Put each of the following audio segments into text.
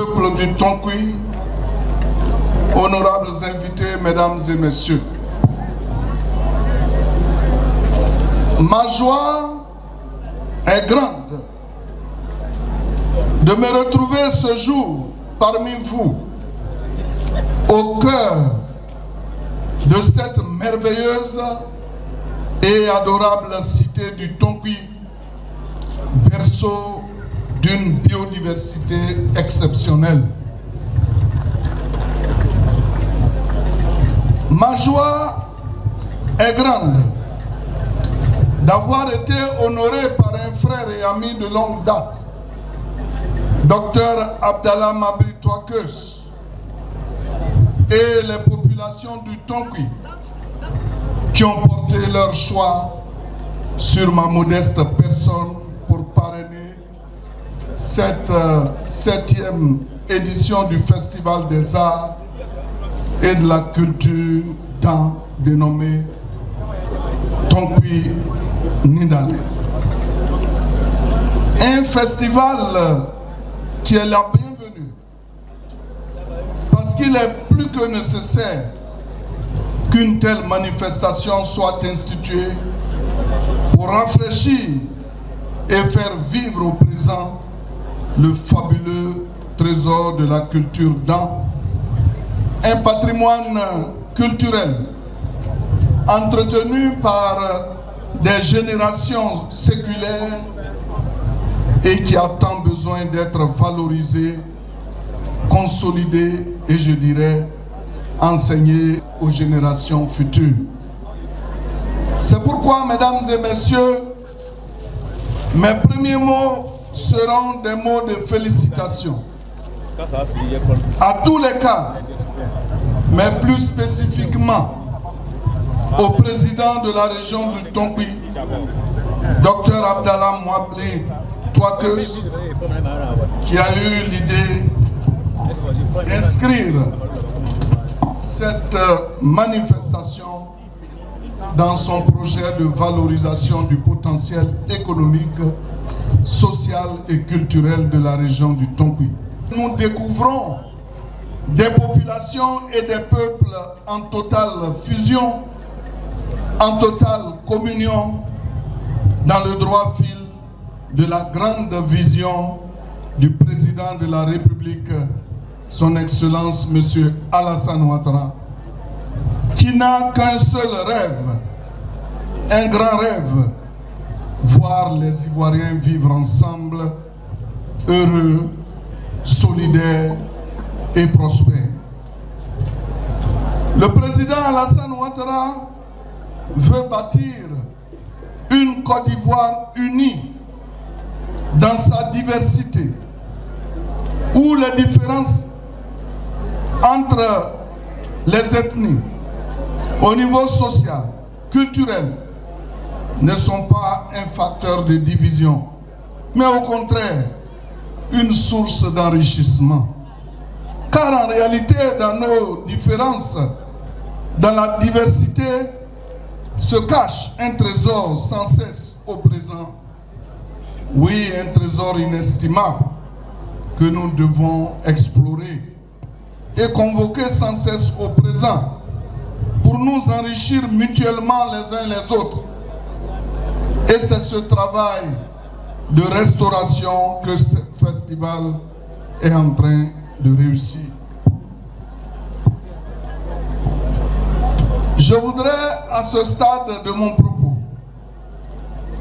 peuple du Tonkui, honorables invités, mesdames et messieurs, ma joie est grande de me retrouver ce jour parmi vous, au cœur de cette merveilleuse et adorable cité du Tonkui, berceau d'une biodiversité exceptionnelle. Ma joie est grande d'avoir été honoré par un frère et ami de longue date, Dr Abdallah Mabri Touakeus, et les populations du Tonkui qui ont porté leur choix sur ma modeste personne pour parrainer cette 7e édition du Festival des Arts et de la Culture dans dénommé Tonkui Nindale. Un festival qui est la bienvenue parce qu'il est plus que nécessaire qu'une telle manifestation soit instituée pour rafraîchir et faire vivre au présent le fabuleux trésor de la culture dans un patrimoine culturel entretenu par des générations séculaires et qui a tant besoin d'être valorisé, consolidé et je dirais enseigné aux générations futures. C'est pourquoi, mesdames et messieurs, mes premiers mots seront des mots de félicitations à tous les cas, mais plus spécifiquement au président de la région du Tonkui, Dr Abdallah Mabri Touakeus, qui a eu l'idée d'inscrire cette manifestation dans son projet de valorisation du potentiel économique, social et culturel de la région du Tonkui. Nous découvrons des populations et des peuples en totale fusion, en totale communion, dans le droit fil de la grande vision du président de la République, son Excellence M. Alassane Ouattara, qui n'a qu'un seul rêve, un grand rêve, voir les Ivoiriens vivre ensemble, heureux, solidaires et prospères. Le président Alassane Ouattara veut bâtir une Côte d'Ivoire unie dans sa diversité, où les différences entre les ethnies au niveau social, culturel, ne sont pas un facteur de division, mais au contraire, une source d'enrichissement. Car en réalité, dans nos différences, dans la diversité, se cache un trésor sans cesse au présent. Oui, un trésor inestimable que nous devons explorer et convoquer sans cesse au présent pour nous enrichir mutuellement les uns les autres. Et c'est ce travail de restauration que ce festival est en train de réussir. Je voudrais, à ce stade de mon propos,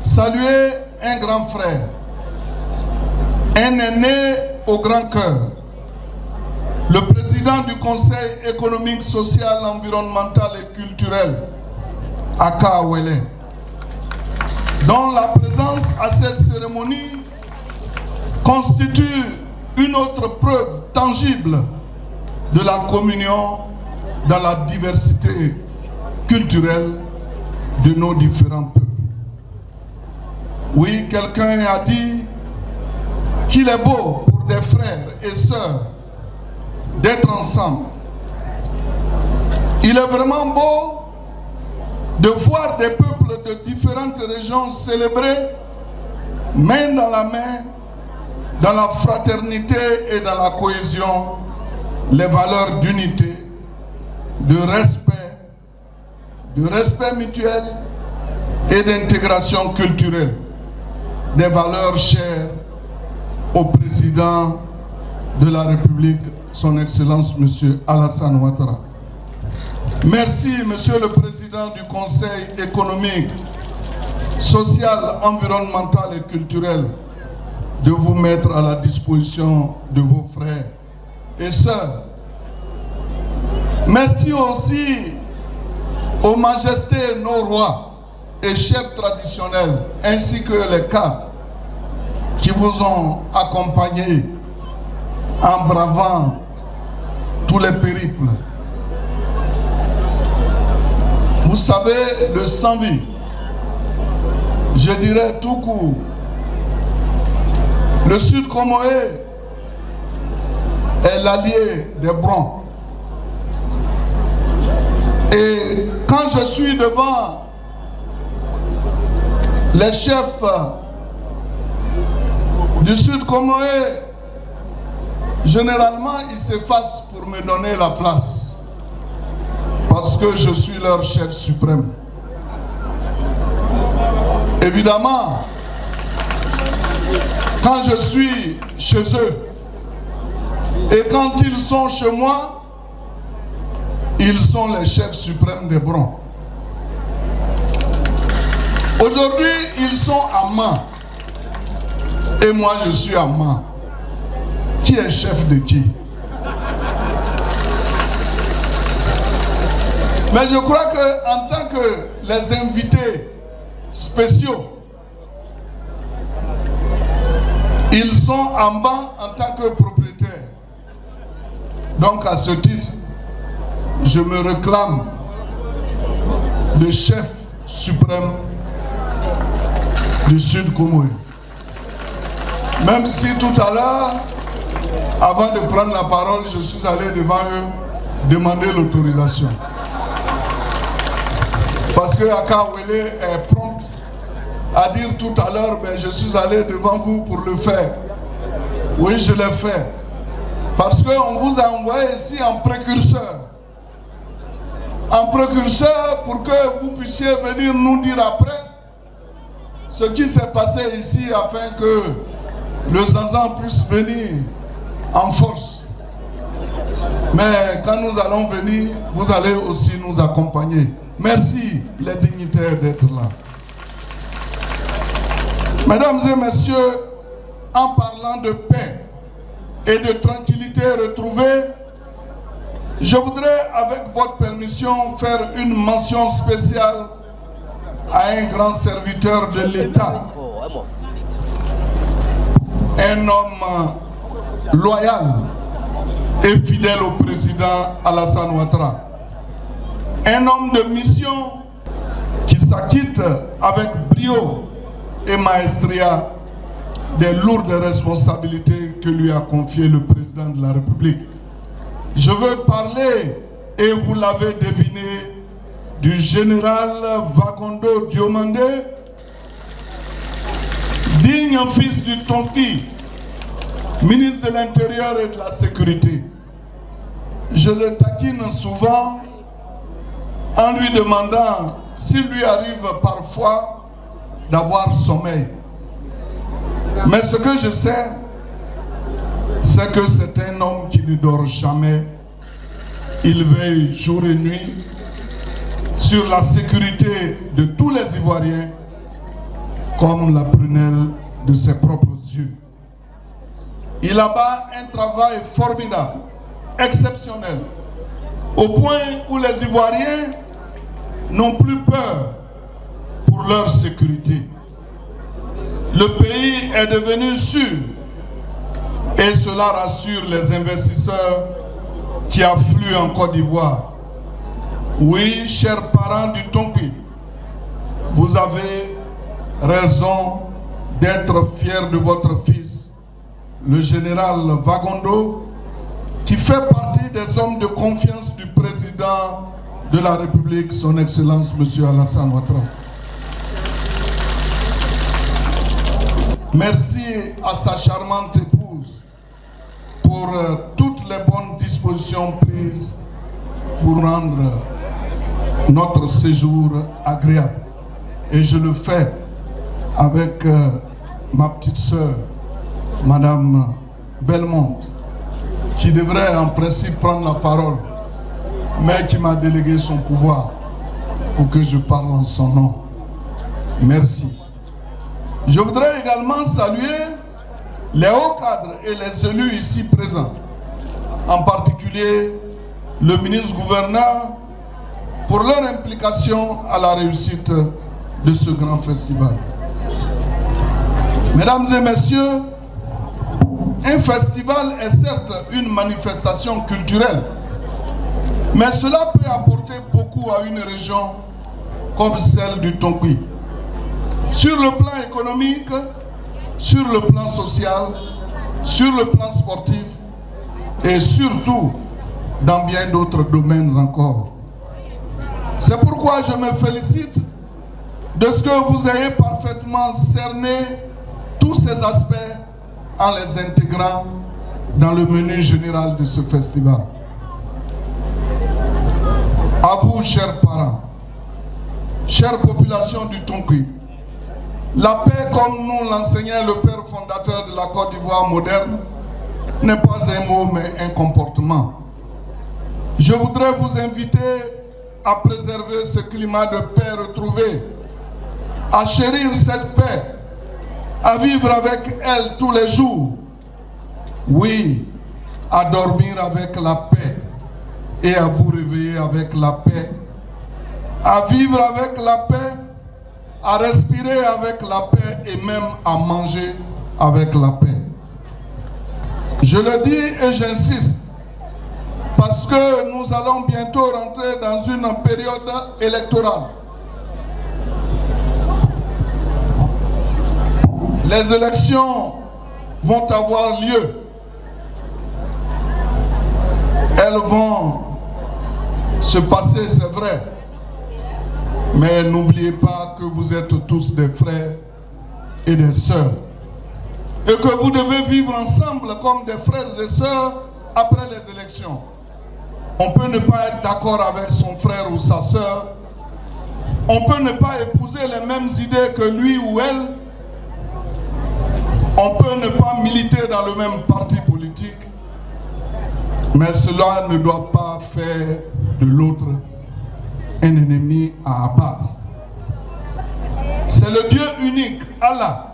saluer un grand frère, un aîné au grand cœur, le président du Conseil économique, social, environnemental et culturel, Aka Wele, dont la présence à cette cérémonie constitue une autre preuve tangible de la communion dans la diversité culturelle de nos différents peuples. Oui, quelqu'un a dit qu'il est beau pour des frères et sœurs d'être ensemble. Il est vraiment beau de voir des peuples de différentes régions célébrer main dans la main dans la fraternité et dans la cohésion, les valeurs d'unité, de respect mutuel et d'intégration culturelle, des valeurs chères au président de la République, son Excellence M. Alassane Ouattara. Merci, Monsieur le Président du Conseil économique, social, environnemental et culturel, de vous mettre à la disposition de vos frères et sœurs. Merci aussi aux majestés, nos rois et chefs traditionnels, ainsi que les cadres qui vous ont accompagnés en bravant tous les périples. Vous savez, le Sambi, je dirais tout court, le Sud Comoé est l'allié des Brons. Et quand je suis devant les chefs du Sud Comoé, généralement ils s'effacent pour me donner la place. Parce que je suis leur chef suprême. Évidemment, quand je suis chez eux et quand ils sont chez moi, ils sont les chefs suprêmes des Brons. Aujourd'hui, ils sont à Mans. Et moi, je suis à Mans. Qui est chef de qui? Mais je crois qu'en tant que les invités spéciaux, ils sont en bas en tant que propriétaires. Donc à ce titre, je me réclame de chef suprême du Sud Comoé. Même si tout à l'heure, avant de prendre la parole, je suis allé devant eux demander l'autorisation. Parce que Akawele est prompte à dire tout à l'heure, ben, je suis allé devant vous pour le faire. Oui, je l'ai fait. Parce qu'on vous a envoyé ici en précurseur. En précurseur pour que vous puissiez venir nous dire après ce qui s'est passé ici afin que le Zanzan puisse venir en force. Mais quand nous allons venir, vous allez aussi nous accompagner. Merci les dignitaires d'être là. Mesdames et messieurs, en parlant de paix et de tranquillité retrouvée, je voudrais, avec votre permission, faire une mention spéciale à un grand serviteur de l'État, un homme loyal et fidèle au président Alassane Ouattara. Un homme de mission qui s'acquitte avec brio et maestria des lourdes responsabilités que lui a confiées le président de la République. Je veux parler, et vous l'avez deviné, du général Vagondo Diomandé, digne fils du Tonki, ministre de l'Intérieur et de la Sécurité. Je le taquine souvent en lui demandant s'il lui arrive parfois d'avoir sommeil. Mais ce que je sais, c'est que c'est un homme qui ne dort jamais. Il veille jour et nuit sur la sécurité de tous les Ivoiriens comme la prunelle de ses propres yeux. Il abat un travail formidable, exceptionnel, au point où les Ivoiriens n'ont plus peur pour leur sécurité. Le pays est devenu sûr et cela rassure les investisseurs qui affluent en Côte d'Ivoire. Oui, chers parents du Tonki, vous avez raison d'être fiers de votre fils, le général Vagondo, qui fait partie des hommes de confiance du président de la République, son Excellence M. Alassane Ouattara. Merci à sa charmante épouse pour toutes les bonnes dispositions prises pour rendre notre séjour agréable. Et je le fais avec ma petite sœur, Madame Belmont, qui devrait en principe prendre la parole, mais qui m'a délégué son pouvoir pour que je parle en son nom. Merci. Je voudrais également saluer les hauts cadres et les élus ici présents, en particulier le ministre-gouverneur, pour leur implication à la réussite de ce grand festival. Mesdames et messieurs, un festival est certes une manifestation culturelle, mais cela peut apporter beaucoup à une région comme celle du Tonkoui. Sur le plan économique, sur le plan social, sur le plan sportif et surtout dans bien d'autres domaines encore. C'est pourquoi je me félicite de ce que vous ayez parfaitement cerné tous ces aspects en les intégrant dans le menu général de ce festival. À vous, chers parents, chère population du Tonkoui, la paix, comme nous l'enseignait le père fondateur de la Côte d'Ivoire moderne, n'est pas un mot mais un comportement. Je voudrais vous inviter à préserver ce climat de paix retrouvé, à chérir cette paix, à vivre avec elle tous les jours. Oui, à dormir avec la paix et à vous réveiller avec la paix, à vivre avec la paix, à respirer avec la paix et même à manger avec la paix. Je le dis et j'insiste, parce que nous allons bientôt rentrer dans une période électorale. Les élections vont avoir lieu. Elles vont se passer, c'est vrai. Mais n'oubliez pas que vous êtes tous des frères et des sœurs. Et que vous devez vivre ensemble comme des frères et sœurs après les élections. On peut ne pas être d'accord avec son frère ou sa sœur. On peut ne pas épouser les mêmes idées que lui ou elle. On peut ne pas militer dans le même parti politique. Mais cela ne doit pas faire de l'autre un ennemi à abattre. C'est le Dieu unique, Allah,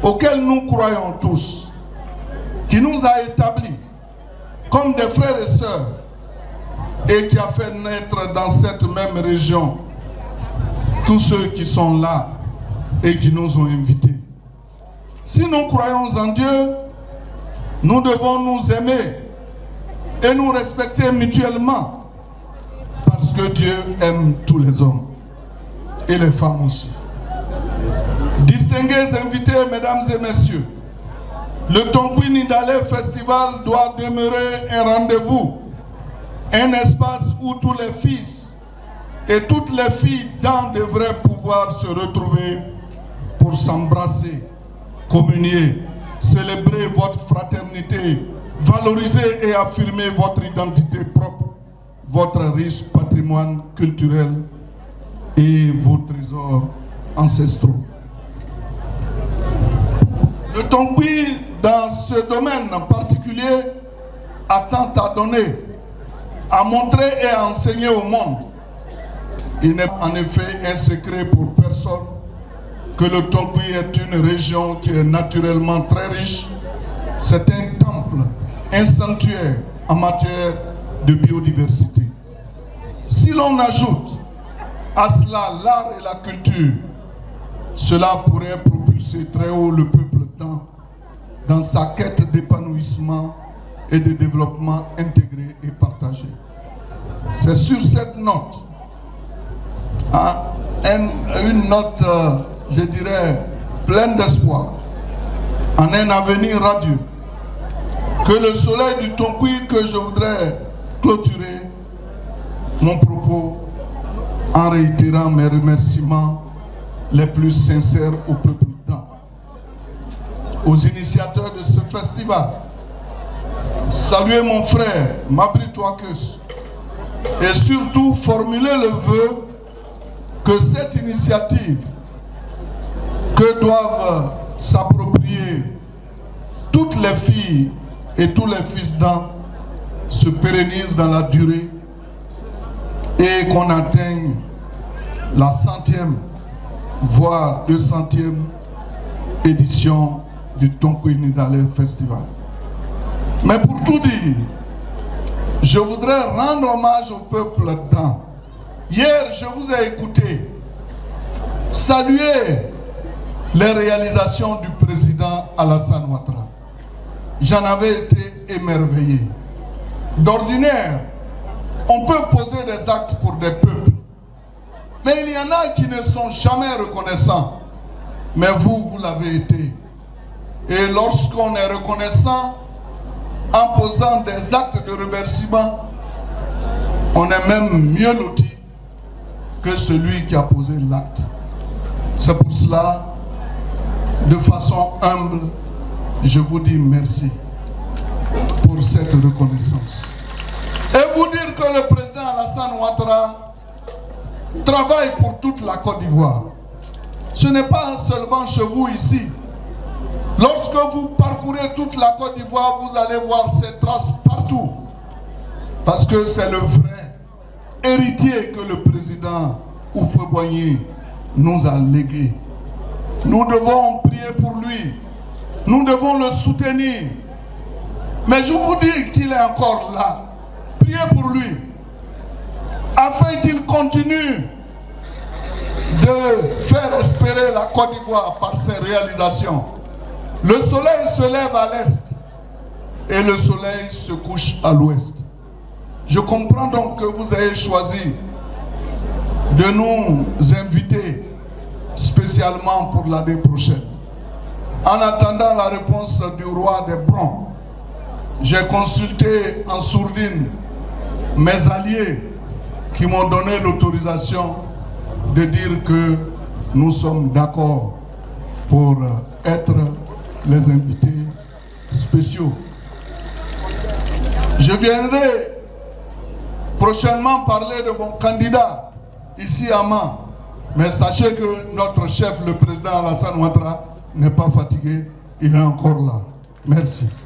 auquel nous croyons tous, qui nous a établis comme des frères et sœurs et qui a fait naître dans cette même région tous ceux qui sont là et qui nous ont invités. Si nous croyons en Dieu, nous devons nous aimer et nous respecter mutuellement, parce que Dieu aime tous les hommes et les femmes aussi. Distingués invités, mesdames et messieurs, le Tonkoui Nindalé Festival doit demeurer un rendez-vous, un espace où tous les fils et toutes les filles d'An devraient pouvoir se retrouver pour s'embrasser, communier, célébrer votre fraternité, valoriser et affirmer votre identité propre, votre riche patrimoine culturel et vos trésors ancestraux. Le Tonkoui, dans ce domaine en particulier, a tant à donner, à montrer et à enseigner au monde. Il n'est en effet un secret pour personne que le Tonkoui est une région qui est naturellement très riche. C'est un temple, un sanctuaire en matière de biodiversité. Si l'on ajoute à cela l'art et la culture, cela pourrait propulser très haut le peuple dans sa quête d'épanouissement et de développement intégré et partagé. C'est sur cette note, une note, je dirais, pleine d'espoir, en un avenir radieux, que le soleil du Tonkoui, que je voudrais clôturer mon propos en réitérant mes remerciements les plus sincères au peuple d'An. aux initiateurs de ce festival. Saluer mon frère Mabri Touakeus et surtout formuler le vœu que cette initiative que doivent s'approprier toutes les filles et tous les fils d'An se pérennise dans la durée et qu'on atteigne la 100e, voire 200e édition du Tonkuini-Dale Festival. Mais pour tout dire, je voudrais rendre hommage au peuple d'An. Hier, je vous ai écouté saluer les réalisations du président Alassane Ouattara. J'en avais été émerveillé. D'ordinaire, on peut poser des actes pour des peuples, mais il y en a qui ne sont jamais reconnaissants. Mais vous, vous l'avez été. Et lorsqu'on est reconnaissant en posant des actes de remerciement, on est même mieux loti que celui qui a posé l'acte. C'est pour cela, de façon humble, je vous dis merci pour cette reconnaissance. Et vous dire que le président Alassane Ouattara travaille pour toute la Côte d'Ivoire. Ce n'est pas seulement chez vous ici. Lorsque vous parcourez toute la Côte d'Ivoire, vous allez voir ces traces partout. Parce que c'est le vrai héritier que le président Houphouët-Boigny nous a légué. Nous devons prier pour lui. Nous devons le soutenir. Mais je vous dis qu'il est encore là. Priez pour lui. Afin qu'il continue de faire espérer la Côte d'Ivoire par ses réalisations. Le soleil se lève à l'est et le soleil se couche à l'ouest. Je comprends donc que vous ayez choisi de nous inviter spécialement pour l'année prochaine. En attendant la réponse du roi des Brons, j'ai consulté en sourdine mes alliés qui m'ont donné l'autorisation de dire que nous sommes d'accord pour être les invités spéciaux. Je viendrai prochainement parler de mon candidat ici à Mans. Mais sachez que notre chef, le président Alassane Ouattara, n'est pas fatigué, il est encore là. Merci.